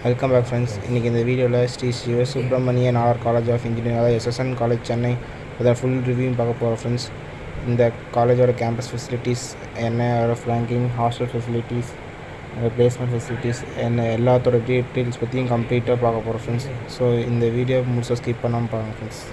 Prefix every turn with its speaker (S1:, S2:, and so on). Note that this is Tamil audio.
S1: Welcome back friends. இன்றைக்கி இந்த வீடியோவில் Sri Sivasubramaniya Nadar college of engineering, அதாவது SSN காலேஜ் சென்னை, அதோட ஃபுல் ரிவ்யூ பார்க்க போகிறோம் ஃப்ரெண்ட்ஸ். இந்த காலேஜோட கேம்பஸ் ஃபெசிலிட்டிஸ் என்ன, அதோட ஃப்ளாங்கிங், ஹாஸ்டல் ஃபெசிலிட்டிஸ், பிளேஸ்மெண்ட் ஃபெசிலிட்டிஸ் என்ன, எல்லாத்தோட டீட்டெயில்ஸ் பற்றியும் கம்ப்ளீட்டாக பார்க்க போகிறோம் ஃப்ரெண்ட்ஸ். ஸோ இந்த வீடியோ முழுசாக ஸ்கிப் பண்ணாமல் பாருங்கள் ஃப்ரெண்ட்ஸ்.